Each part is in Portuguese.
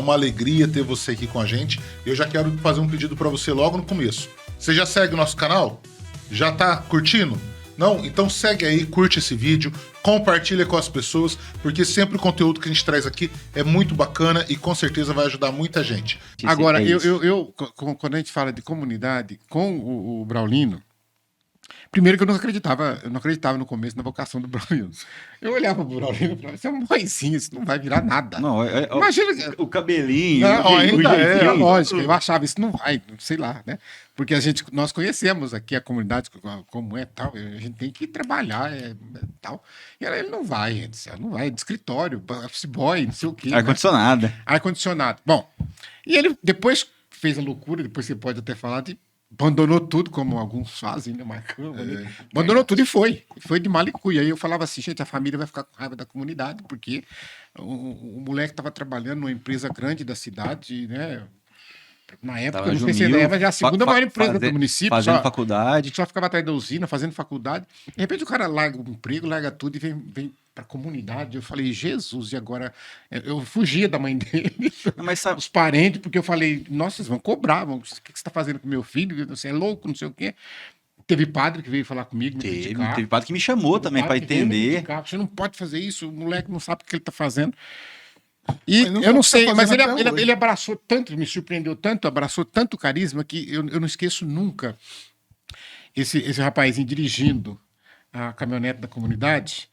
uma alegria ter você aqui com a gente. Eu já quero fazer um pedido para você logo no começo. Você já segue o nosso canal? Já tá curtindo? Não? Então segue aí, curte esse vídeo, compartilha com as pessoas, porque sempre o conteúdo que a gente traz aqui é muito bacana e com certeza vai ajudar muita gente. Agora, quando a gente fala de comunidade, com o Braulino, primeiro que eu não acreditava no começo na vocação do Braulino. Eu olhava pro Braulino e falava, isso é um boizinho, isso não vai virar nada. Não, Imagina o cabelinho. Não, ainda é jeitinho. lógico, eu achava, isso não vai, sei lá, né? Porque nós conhecemos aqui a comunidade, como é tal, a gente tem que trabalhar, tal. E ele não vai, gente, não vai, de escritório, office boy, não sei o quê. Ar-condicionado. Né? Ar-condicionado. Bom, e ele depois fez a loucura, depois você pode até falar de abandonou tudo, como alguns fazem, né, Marcão? Abandonou tudo e foi de malicuia. Aí eu falava assim, gente, a família vai ficar com raiva da comunidade, porque o moleque estava trabalhando numa empresa grande da cidade, né? Na época, eu não sei se ele mas é a segunda maior empresa do município. Fazendo faculdade. Só ficava atrás da usina, fazendo faculdade. De repente o cara larga o emprego, larga tudo e vem para a comunidade. Eu falei, Jesus, e agora? Eu fugia da mãe dele, Mas sabe, os parentes, porque eu falei, nossa, vocês vão cobrar, o que você está fazendo com meu filho? Você é louco, não sei o quê. Teve padre que veio falar comigo, teve padre que me chamou também para entender. Você não pode fazer isso, o moleque não sabe o que ele está fazendo. E eu não sei, mas ele abraçou tanto, me surpreendeu tanto, abraçou tanto carisma que eu não esqueço nunca esse rapazinho dirigindo a caminhonete da comunidade.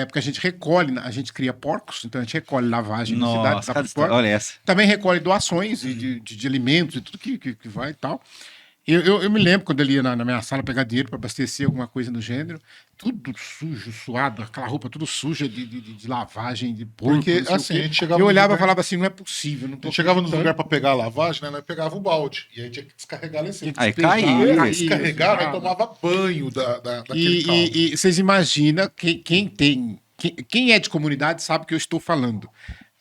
Porque a gente recolhe, a gente cria porcos, então a gente recolhe lavagem na cidade. Olha essa. Também recolhe doações de alimentos e tudo que vai e tal. Eu me lembro quando ele ia na minha sala pegar dinheiro para abastecer alguma coisa do gênero, tudo sujo, suado, aquela roupa tudo suja de lavagem, de porco. Porque assim, a gente chegava. Eu olhava e falava assim: não é possível. Não a gente chegava nos lugares para pegar a lavagem, né? Nós pegava o balde e aí tinha que descarregar lá em cima. Aí caía. Descarregar, nós tomava banho daquele caldo. E vocês imaginam quem é de comunidade sabe o que eu estou falando.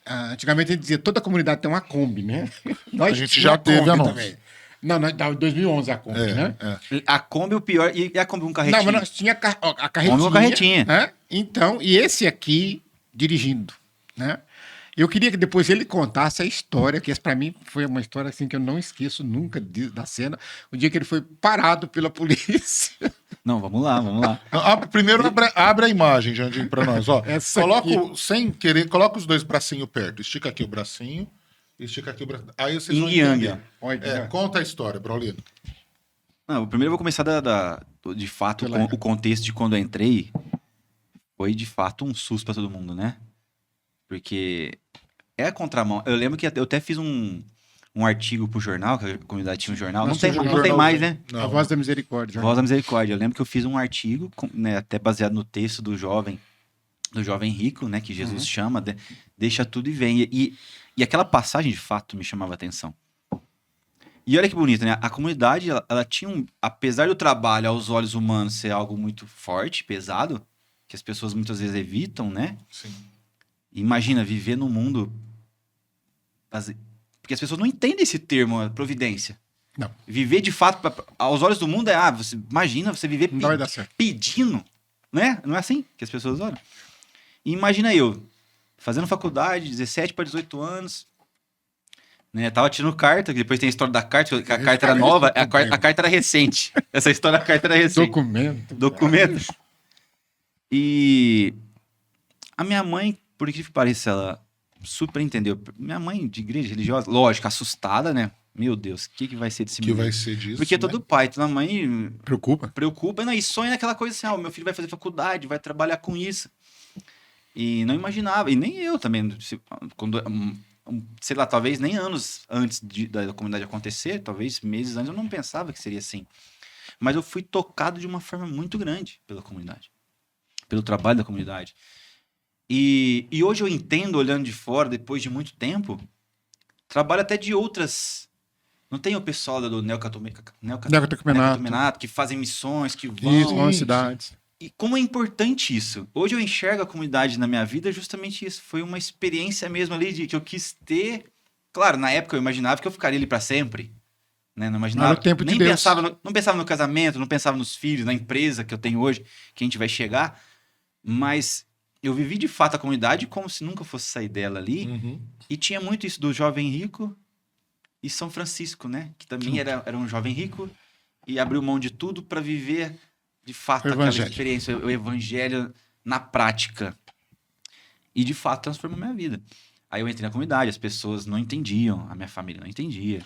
Antigamente a gente dizia toda comunidade tem uma Kombi, né? A gente já teve a nossa. Também. Não, em 2011 a Kombi, né? A Kombi o pior, e a Kombi um carretinho? Não, mas nós tinha a carretinha. Kombi uma carretinha. Né? Então, e esse aqui dirigindo, né? Eu queria que depois ele contasse a história, que essa para mim foi uma história assim que eu não esqueço nunca da cena, o dia que ele foi parado pela polícia. Não, vamos lá. Primeiro abre a imagem, Jandir, para nós. Ó, sem querer, coloca os dois bracinhos perto. Estica aqui o bracinho. Estica aqui o braço. Aí vocês vão entender. Conta a história, Braulino. Não, primeiro eu vou começar de fato, o contexto de quando eu entrei. Foi de fato um susto para todo mundo, né? Porque é a contramão. Eu lembro que eu até fiz um artigo pro jornal, que a comunidade tinha um jornal. Não tem mais, né? Não. A Voz da Misericórdia. A Voz da Misericórdia. Eu lembro que eu fiz um artigo, né, até baseado no texto do jovem rico, né? Que Jesus chama, deixa tudo e vem. E aquela passagem, de fato, me chamava a atenção. E olha que bonito, né? A comunidade, ela tinha apesar do trabalho aos olhos humanos ser algo muito forte, pesado, que as pessoas muitas vezes evitam, né? Sim. Imagina viver num mundo... Porque as pessoas não entendem esse termo, providência. Não. Viver, de fato, aos olhos do mundo imagina você viver pedindo, né? Não é assim que as pessoas olham? E imagina eu, fazendo faculdade, 17 para 18 anos, né? Tava tirando carta, que depois tem a história da carta, que a carta era nova, a carta era recente. Essa história da carta era recente. Documento. E a minha mãe, por incrível que pareça, ela super entendeu. Minha mãe de igreja religiosa, lógico, assustada, né? Meu Deus, o que vai ser desse menino? Que vai ser disso, porque né? todo pai, toda mãe... Preocupa, e sonha naquela coisa assim, meu filho vai fazer faculdade, vai trabalhar com isso. E não imaginava, e nem eu também, quando, sei lá, talvez nem anos antes da comunidade acontecer, talvez meses antes, eu não pensava que seria assim. Mas eu fui tocado de uma forma muito grande pela comunidade, pelo trabalho da comunidade. E hoje eu entendo, olhando de fora, depois de muito tempo, trabalho até de outras... Não tem o pessoal do Neocatecumenato, que fazem missões, que vão às cidades. E como é importante isso. Hoje eu enxergo a comunidade na minha vida justamente isso. Foi uma experiência mesmo ali que eu quis ter. Claro, na época eu imaginava que eu ficaria ali para sempre. Né? Não imaginava. Era o tempo de Deus. Não pensava no casamento, não pensava nos filhos, na empresa que eu tenho hoje, que a gente vai chegar. Mas eu vivi de fato a comunidade como se nunca fosse sair dela ali. Uhum. E tinha muito isso do jovem rico e São Francisco, né? Que também era um jovem rico e abriu mão de tudo para viver de fato aquela experiência, o evangelho na prática. E de fato transformou minha vida. Aí eu entrei na comunidade, as pessoas não entendiam, a minha família não entendia.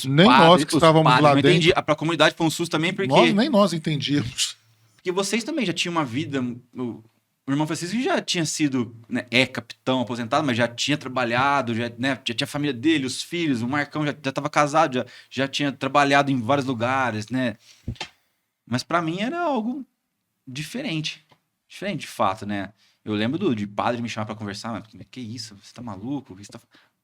Nem nós que estávamos lá dentro. Para a comunidade foi um susto também, porque... Nem nós entendíamos. Porque vocês também já tinham uma vida... O irmão Francisco já tinha sido, né, capitão aposentado, mas já tinha trabalhado, já tinha a família dele, os filhos, o Marcão já estava casado, já tinha trabalhado em vários lugares, né? Mas para mim era algo diferente. Diferente, de fato, né? Eu lembro de padre me chamar para conversar, mas que isso? Você tá maluco? Você tá...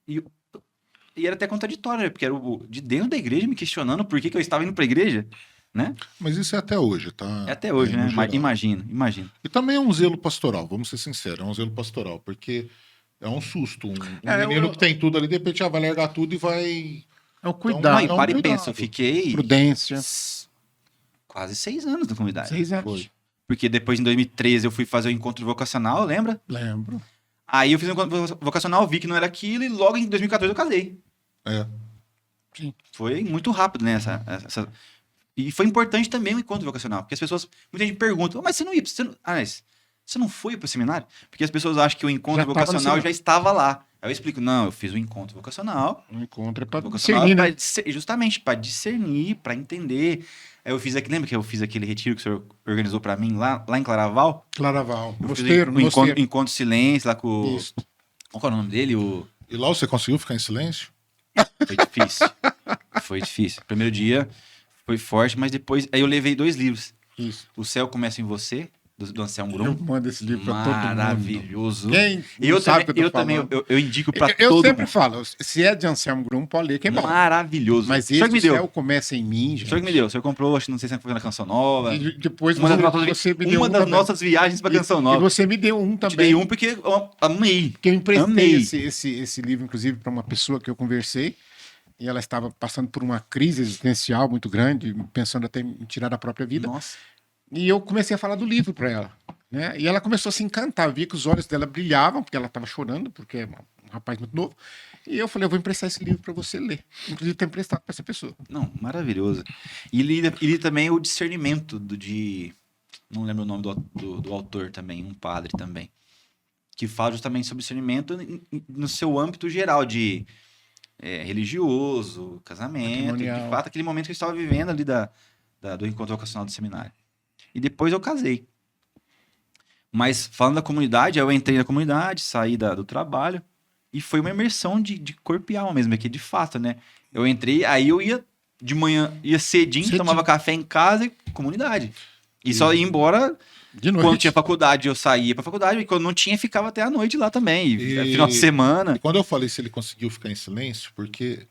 E era até contraditório, né? Porque era de dentro da igreja me questionando por que eu estava indo para a igreja, né? Mas isso é até hoje, tá? É até hoje, né? Imagina. E também é um zelo pastoral, vamos ser sinceros, é um zelo pastoral, porque é um susto. Menino que tem tudo ali, de repente vai largar tudo e vai... É o cuidado. Não, para e pensa, eu fiquei... Prudência. Quase 6 anos na comunidade. 6 anos. Foi. Porque depois, em 2013, eu fui fazer o encontro vocacional, lembra? Lembro. Aí eu fiz o encontro vocacional, vi que não era aquilo, e logo em 2014 eu casei. Sim. Foi muito rápido, né? E foi importante também o encontro vocacional, porque as pessoas, muita gente pergunta, mas você não ia, você não foi pro seminário? Porque as pessoas acham que o encontro vocacional já estava lá. Aí eu explico, não, eu fiz o encontro vocacional. O encontro é para discernir, né? Justamente para discernir, para entender. Aí eu fiz lembra que eu fiz aquele retiro que o senhor organizou para mim lá em Claraval? Claraval. Mosteiro. Encontro silêncio lá com... Isso. Qual é o nome dele? E lá você conseguiu ficar em silêncio? Foi difícil. Primeiro dia foi forte, mas depois... Aí eu levei 2 livros. Isso. O Céu Começa em Você, do Anselmo Grum. Eu mando esse livro para todo mundo. Maravilhoso. Quem sabe que eu também eu indico para todo mundo. Eu sempre falo, se é de Anselmo Grum, pode ler, que é bom. Maravilhoso. Mas esse O Céu Começa em Mim, gente. O senhor que me deu. O senhor comprou, acho que não sei se foi na Canção Nova. E depois você me deu uma das nossas viagens para Canção Nova. E você me deu um também. Te dei um porque eu amei. Porque eu emprestei esse livro, inclusive, para uma pessoa que eu conversei. E ela estava passando por uma crise existencial muito grande, pensando até em tirar a própria vida. Nossa. E eu comecei a falar do livro para ela, né? E ela começou a se encantar. Eu via que os olhos dela brilhavam, porque ela estava chorando, porque é um rapaz muito novo. E eu falei, eu vou emprestar esse livro para você ler. Inclusive, está emprestado para essa pessoa. Não, maravilhoso. E ele também o discernimento não lembro o nome do autor também, um padre também, que fala justamente sobre discernimento no seu âmbito geral de religioso, casamento, de fato, aquele momento que eu estava vivendo ali do encontro vocacional do seminário. E depois eu casei. Mas falando da comunidade, eu entrei na comunidade, saí do trabalho, e foi uma imersão de corpo e alma mesmo, aqui de fato, né? Eu entrei, aí eu ia de manhã, ia cedinho, tomava café em casa e comunidade. E só ia embora de noite. Quando tinha faculdade, eu saía pra faculdade, e quando não tinha, ficava até a noite lá também, final de semana. E quando eu falei se ele conseguiu ficar em silêncio, porque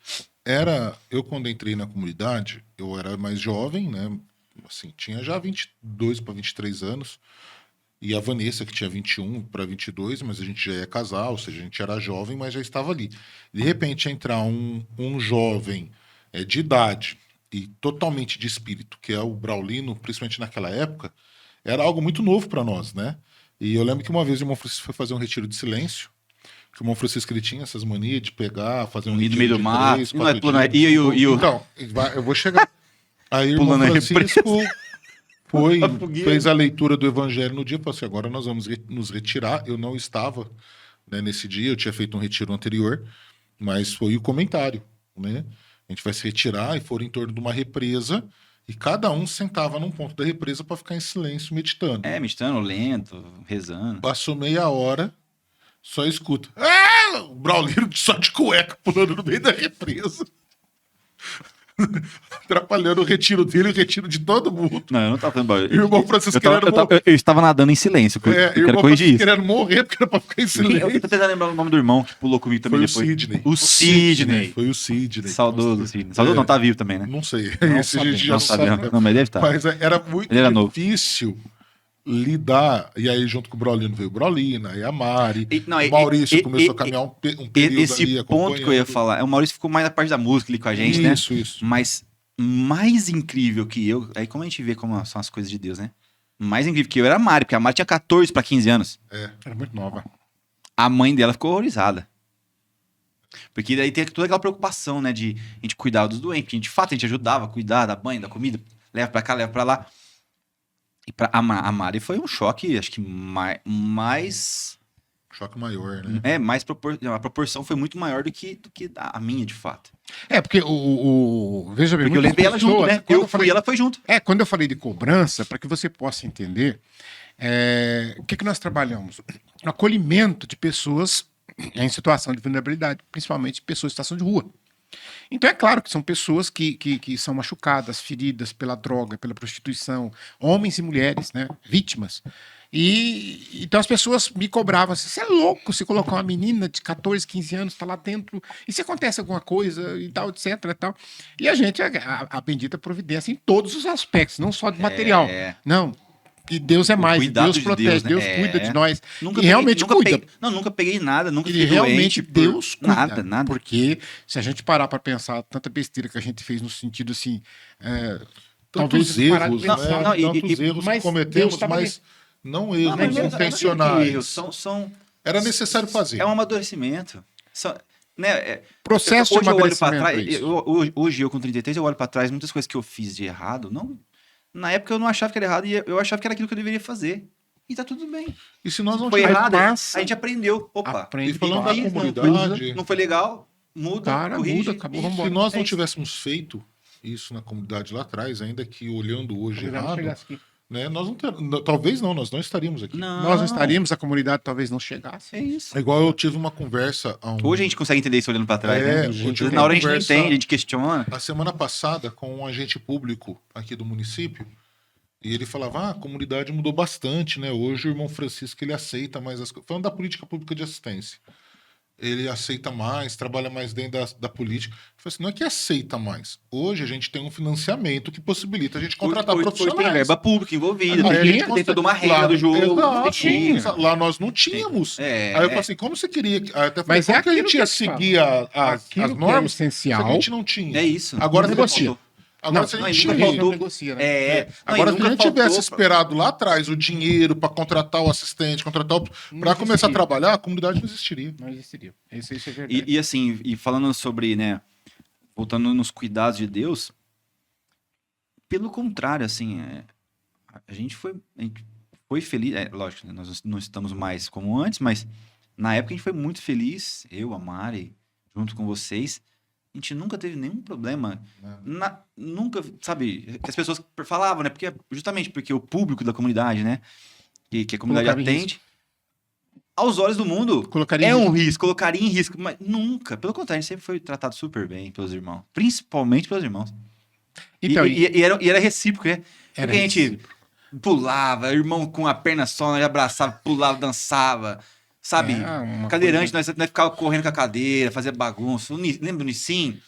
eu quando entrei na comunidade, eu era mais jovem, né? Assim, tinha já 22 para 23 anos, e a Vanessa, que tinha 21 para 22, mas a gente já ia casar, ou seja, a gente era jovem, mas já estava ali. De repente, entrar um jovem de idade e totalmente de espírito, que é o Braulino, principalmente naquela época, era algo muito novo para nós, né? E eu lembro que uma vez o irmão Francisco foi fazer um retiro de silêncio, que o irmão Francisco ele tinha essas manias de pegar, fazer um retiro no meio do mar, Então, eu vou chegar... Aí o irmão Francisco fez a leitura do evangelho no dia, falou assim, agora nós vamos nos retirar. Eu não estava, né, nesse dia, eu tinha feito um retiro anterior, mas foi o comentário, né? A gente vai se retirar e foram em torno de uma represa e cada um sentava num ponto da represa para ficar em silêncio, meditando. Meditando, lento, rezando. Passou meia hora, só escuta. O Braulino só de cueca pulando no meio da represa. Atrapalhando o retiro dele e o retiro de todo mundo. Não, eu não tava falando barulho. E o irmão Francisco eu estava nadando em silêncio. E o irmão Francisco querendo morrer porque era pra ficar em silêncio. Eu tô tentando lembrar o nome do irmão que pulou comigo também depois. O Sidney. Foi o Sidney. Saudoso Sidney. Saudoso não, tá vivo também, né? Não sei. Esse a gente já sabe. Não, mas deve estar. Mas era muito difícil lidar, e aí junto com o Braulino veio o Braulino, aí a Mari, o Maurício começou a caminhar um período esse ali, ponto que eu ia falar, o Maurício ficou mais na parte da música ali com a gente, né? Isso. Mas mais incrível que eu, aí como a gente vê como são as coisas de Deus, né? mais incrível que eu era a Mari, porque a Mari tinha 14 para 15 anos. Era muito nova. A mãe dela ficou horrorizada. Porque daí tem toda aquela preocupação, né, de a gente cuidar dos doentes, porque de fato a gente ajudava a cuidar da banho, da comida, leva pra cá, leva pra lá. E pra a Mari foi um choque, acho que mais Choque maior, né? a proporção foi muito maior do que a minha, de fato. Porque veja bem, Porque eu levei ela junto, né? Eu fui e ela foi junto. Quando eu falei de cobrança, para que você possa entender, o que nós trabalhamos? O acolhimento de pessoas em situação de vulnerabilidade, principalmente pessoas em situação de rua. Então é claro que são pessoas que são machucadas, feridas pela droga, pela prostituição, homens e mulheres, né, vítimas. E então as pessoas me cobravam assim, você é louco se colocar uma menina de 14, 15 anos, tá lá dentro, e se acontece alguma coisa e tal, etc. E tal. E a gente, a bendita providência em todos os aspectos, não só de material. Não. E Deus é mais, Deus protege, Deus cuida de nós. Nunca e realmente cuida. Nunca peguei nada, nunca fiquei realmente doente. Deus cuida. Nada. Porque se a gente parar para pensar tanta besteira que a gente fez no sentido assim... Tantos erros, né? Tantos erros que cometemos, mas não erros intencionais. Era necessário fazer. É um amadurecimento. Processo de amadurecimento. Hoje eu com 33, eu olho para trás, muitas coisas que eu fiz de errado, não... Na época eu não achava que era errado e eu achava que era aquilo que eu deveria fazer. E tá tudo bem. E se nós não foi errado, a gente aprendeu. Opa, e falando da comunidade... Não foi legal, muda, corrige. Acabou, se nós não tivéssemos feito isso na comunidade lá atrás, ainda que olhando hoje errado, né, nós nós não estaríamos aqui. Nós não estaríamos, a comunidade talvez não chegasse. É isso. É igual eu tive uma conversa... Hoje a gente consegue entender isso olhando para trás, né? Na hora a gente não entende, a gente questiona. A semana passada, com um agente público aqui do município, e ele falava, a comunidade mudou bastante, né? Hoje o irmão Francisco, ele aceita mais as coisas. Falando da política pública de assistência. Ele aceita mais, trabalha mais dentro da política. Eu falei assim, não é que aceita mais. Hoje a gente tem um financiamento que possibilita a gente contratar profissionais. Tem verba pública envolvida, tem toda uma regra do jogo. Lá nós não tínhamos. Aí eu falei assim, como você queria... Até falei, mas que a gente ia seguir as normas essencial, se a gente não tinha? É isso. Agora negocia. Agora, se a gente negocia, né? Agora, se a gente tivesse esperado lá atrás o dinheiro para contratar o assistente, para começar a trabalhar, a comunidade não existiria. Não existiria. Isso é verdade. E assim, falando sobre, né, voltando nos cuidados de Deus, pelo contrário, assim, a gente foi feliz. Lógico, né, nós não estamos mais como antes, mas na época a gente foi muito feliz, eu, a Mari, junto com vocês. A gente nunca teve nenhum problema. Nunca, sabe, que as pessoas falavam, né? Justamente porque o público da comunidade, né? Que a comunidade atende, aos olhos do mundo, um risco, colocaria em risco. Mas nunca, pelo contrário, a gente sempre foi tratado super bem pelos irmãos. Principalmente pelos irmãos. Então, e era recíproco, né? Porque a gente pulava, irmão com a perna só, nós abraçava, pulava, dançava. Sabe, cadeirante, nós ficava correndo com a cadeira, fazia bagunça. Lembra do Nissim?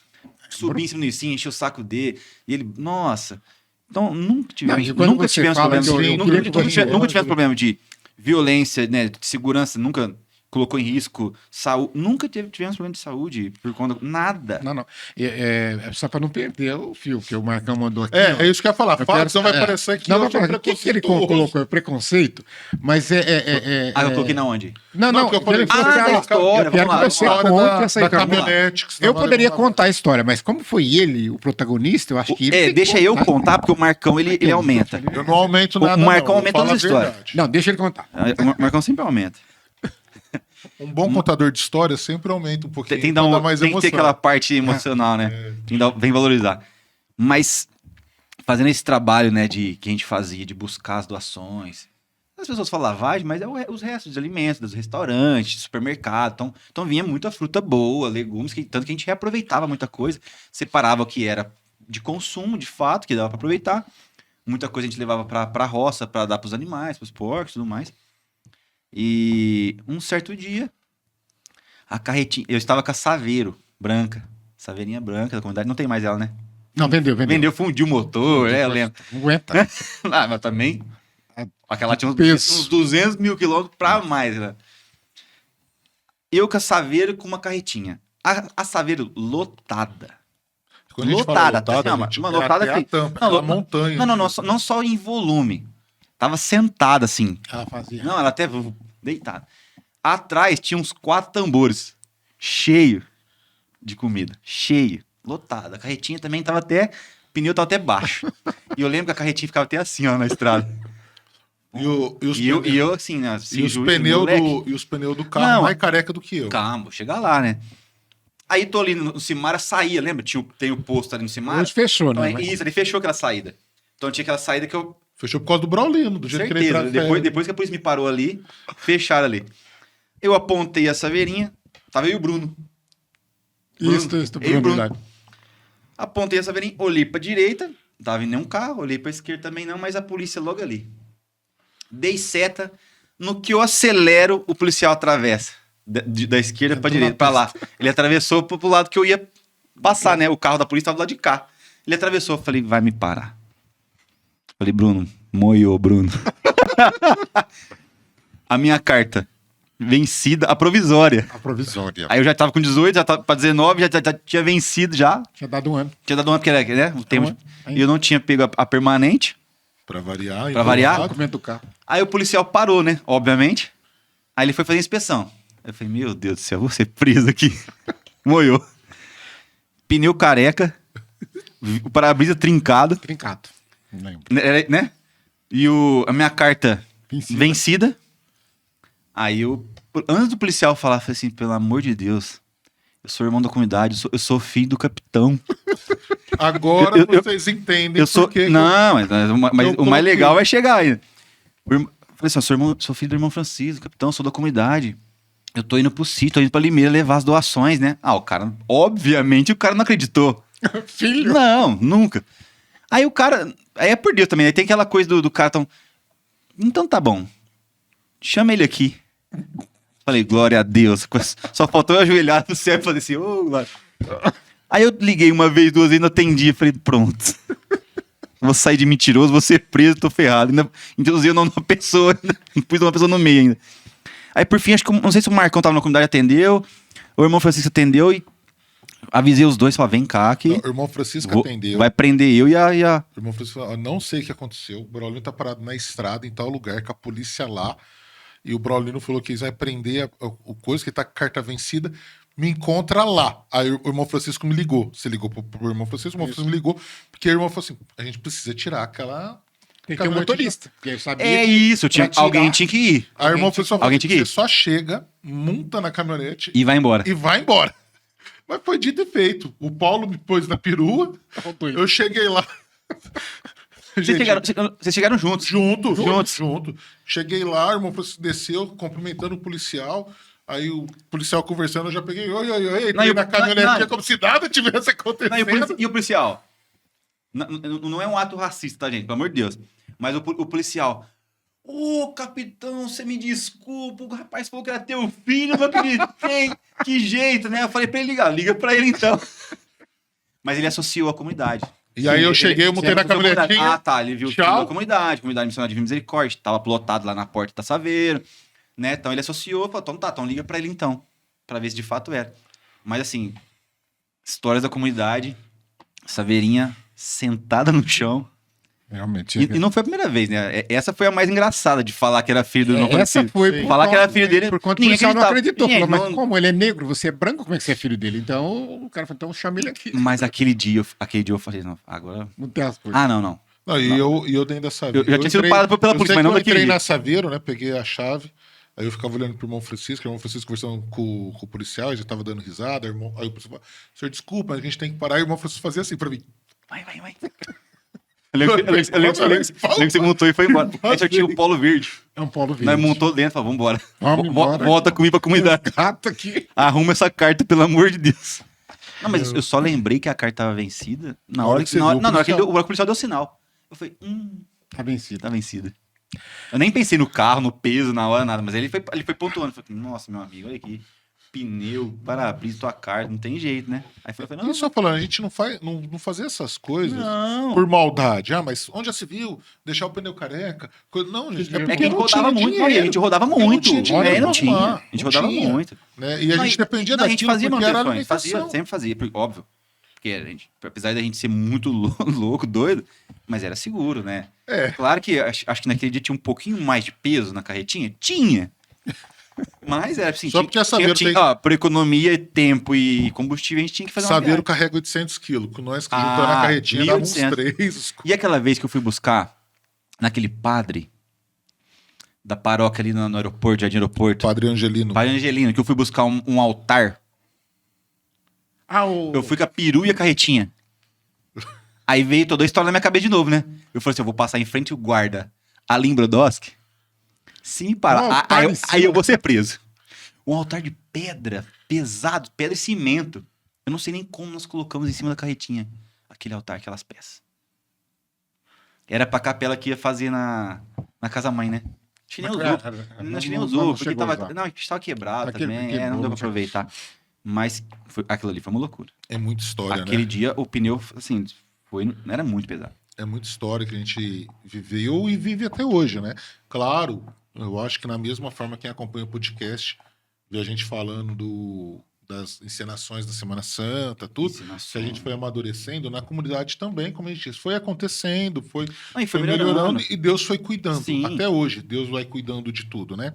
Subia em cima do Nissim, enchia o saco dele. E ele, nossa. Então, nunca tivemos problema de violência, né, de segurança, nunca colocou em risco saúde. Nunca tivemos problema de saúde por conta. Nada. Não. É só para não perder o fio que o Marcão mandou aqui. É isso que eu ia falar. Senão vai parecer que não, o que ele colocou? É preconceito, mas eu coloquei na onde? Não. Eu falei, história. Eu quero que você conte essa da caminhonete. Eu poderia contar a história, mas como foi ele o protagonista, eu acho que ele. Deixa eu contar, porque o Marcão ele aumenta. Eu não aumento nada. O Marcão aumenta as histórias. Não, deixa ele contar. O Marcão sempre aumenta. Um bom contador de história sempre aumenta um pouquinho. Tem que ter aquela parte emocional, né? Vem valorizar. Mas fazendo esse trabalho, né, que a gente fazia de buscar as doações. As pessoas falam lavagem, mas é os restos de alimentos, dos restaurantes, supermercado. Então vinha muita fruta boa, legumes, tanto que a gente reaproveitava muita coisa. Separava o que era de consumo, de fato, que dava para aproveitar. Muita coisa a gente levava para a roça, para dar para os animais, para os porcos e tudo mais. E um certo dia, a carretinha... Eu estava com a Saveiro branca. Saveirinha branca da comunidade. Não tem mais ela, né? Não, vendeu. Vendeu, fundiu o motor, eu lembro. Não aguenta. Mas também... Aquela tinha uns 200 mil quilômetros pra mais, né? Eu com a Saveiro com uma carretinha. A Saveiro lotada. Lotada, uma lotada assim. Não, montanha. Não só em volume. Tava sentada assim. Ela fazia. Não, ela até deitada. Atrás tinha uns 4 tambores. Cheio de comida. Cheio. Lotado. A carretinha também tava até... O pneu tava até baixo. E eu lembro que a carretinha ficava até assim, ó, na estrada. E eu assim, né? E os pneus do carro Não, mais careca do que eu. Calma, vou chegar lá, né? Aí tô ali no Simara, saía, lembra? Tem o posto ali no Simara. Hoje fechou, Então, né? Isso, ele fechou aquela saída. Então tinha aquela saída que eu... Fechou por causa do Braulino, do jeito que ele Certeza, entrava. depois que a polícia me parou ali, fecharam ali. Eu apontei a saveirinha, tava eu e o Bruno. Isso, Eu e o Bruno. Apontei a saveirinha, olhei pra direita, não tava em nenhum carro, olhei pra esquerda também não, mas a polícia logo ali. Dei seta, no que eu acelero, o policial atravessa. Da esquerda pra direita, pra lá. Ele atravessou pro lado que eu ia passar, né? O carro da polícia tava do lado de cá. Ele atravessou, eu falei, vai me parar. Falei, Bruno, moiou, Bruno. A minha carta vencida, a provisória. A provisória. Aí eu já tava com 18, já tava pra 19, já tinha vencido já. Tinha dado um ano. Tinha dado uma, porque era, né? O tempo. E eu não tinha pego a permanente. Pra variar. Pra variar. O documento do carro. Aí o policial parou, né? Obviamente. Aí ele foi fazer a inspeção. Eu falei, meu Deus do céu, vou ser preso aqui. Moiou. Pneu careca. O para-brisa trincado. Trincado. Não lembro. Né? E a minha carta vencida. Aí antes do policial falar, eu falei assim, pelo amor de Deus, eu sou irmão da comunidade, eu sou filho do capitão. Agora vocês entendem por que... Não, mas o mais legal vai chegar ainda. Eu falei assim, sou filho do irmão Francisco, capitão, sou da comunidade. Eu tô indo pro sítio, tô indo pra Limeira levar as doações, né? O cara, obviamente, o cara não acreditou. Filho? Não, nunca. Aí o cara, aí é por Deus também, aí tem aquela coisa do cara tão... Então tá bom, chama ele aqui. Falei, glória a Deus. Só faltou eu ajoelhar no céu e fazer assim, ô, glória. Aí eu liguei uma vez, 2 vezes, não atendi. Falei, pronto. Vou sair de mentiroso, vou ser preso, tô ferrado. Ainda introduzi o nome de uma pessoa, pus uma pessoa no meio ainda. Aí por fim, acho que, não sei se o Marcão tava na comunidade, atendeu. O irmão Francisco atendeu e avisei os dois, falei, vem cá que... Não, o irmão Francisco atendeu. Vai prender eu e a... O irmão Francisco falou, não sei o que aconteceu. O Braulino tá parado na estrada, em tal lugar, com a polícia lá. E o Braulino falou que eles vão prender o coisa, que ele tá com a carta vencida. Me encontra lá. Aí o irmão Francisco me ligou. Você ligou pro irmão Francisco, o irmão Francisco me ligou, porque o irmão falou assim, a gente precisa tirar aquela... Tem que ter um motorista. Porque eu sabia isso, alguém tinha que ir. Aí o irmão Francisco falou, você só chega, monta na caminhonete... E vai embora. Mas foi dito e feito. O Paulo me pôs na perua, eu cheguei lá... Vocês chegaram juntos? Junto. Cheguei lá, o irmão Francisco desceu, cumprimentando o policial. Aí o policial conversando, eu já peguei, oi, entrei na caminhonete como se nada tivesse acontecendo. E o policial? Não é um ato racista, tá, gente? Pelo amor de Deus. Mas o policial... Ô, capitão, você me desculpa, o rapaz falou que era teu filho, não acreditei. Que jeito, né? Eu falei pra ele liga pra ele então. Mas ele associou a comunidade. E aí eu cheguei, eu montei na caminhonetinha. Ah, tá, ele viu que a comunidade missionária de misericórdia, tava plotado lá na porta da Saveiro, né? Então ele associou, falou, então liga pra ele então, pra ver se de fato era. Mas assim, histórias da comunidade, Saveirinha sentada no chão. Realmente. E não foi a primeira vez, né? Essa foi a mais engraçada de falar que era filho do irmão Francisco. Essa foi. Falar que era filho dele. Por conta que o policial não acreditou. Falou, mas como ele é negro, você é branco, como é que você é filho dele? Então o cara falou, então chama ele aqui. Mas aquele dia eu falei, não, agora... Não tem as coisas. Ah, não. E eu dentro da Saveiro. Eu já tinha sido parado pela polícia, mas não daquele dia. Eu entrei na Saveiro, né? Peguei a chave. Aí eu ficava olhando pro irmão Francisco, conversando com o policial, ele já tava dando risada. Aí o policial falou, senhor, desculpa, a gente tem que parar. Aí o irmão Francisco fazia assim pra mim. Vai. Eu lembro que você montou e foi embora. Aí só tinha o Polo Verde. É um Polo Verde. Nós montou dentro e falou, vambora. Embora. Volta comigo pra comunidade. Gato aqui. Arruma essa carta, pelo amor de Deus. Não, mas eu só lembrei que a carta tava vencida na hora que o policial deu sinal. Eu falei, tá vencida. Tá vencida. Eu nem pensei no carro, no peso, na hora, nada. Mas ele foi pontuando. Eu falei, nossa, meu amigo, olha aqui. Pneu, para-brisa, tua carta, não tem jeito, né? Aí foi não. Só falando, a gente não fazia essas coisas não. Por maldade. Mas onde já se viu? Deixar o pneu careca? Não, gente. É que a gente rodava muito. A gente rodava muito. Não tinha. A gente rodava muito. Né? E a gente dependia daquilo. A gente fazia manutenções. Sempre fazia, óbvio. Porque porque apesar da gente ser muito louco, doido, mas era seguro, né? Claro que acho que naquele dia tinha um pouquinho mais de peso na carretinha. Tinha. Mas era assim, só porque a Saveiro por economia, tempo e combustível, a gente tinha que fazer uma Saveiro carrega 800 quilos. Com nós que juntando a carretinha dava uns 3. E aquela vez que eu fui buscar naquele padre da paróquia ali no aeroporto, Jardim Aeroporto. Padre Angelino. Padre Angelino, que eu fui buscar um altar. Eu fui com a peru e a carretinha. Aí veio toda a história na minha cabeça de novo, né? Eu falei assim, eu vou passar em frente o guarda Alim Brodowski. Se me parar, aí eu vou ser preso. Um altar de pedra, pesado, pedra e cimento. Eu não sei nem como nós colocamos em cima da carretinha aquele altar, aquelas peças. Era pra capela que ia fazer na casa-mãe, né? Acho que nem usou. Acho que nem usou, porque estava quebrado também. Não deu pra aproveitar. Mas aquilo ali foi uma loucura. É muita história, Aquele dia, o pneu, assim, era muito pesado. É muita história que a gente viveu e vive até hoje, né? Claro, eu acho que na mesma forma quem acompanha o podcast, vê a gente falando das encenações da Semana Santa, tudo, que a gente foi amadurecendo, na comunidade também, como a gente disse, foi acontecendo, foi melhorando e Deus foi cuidando. Sim. Até hoje, Deus vai cuidando de tudo, né?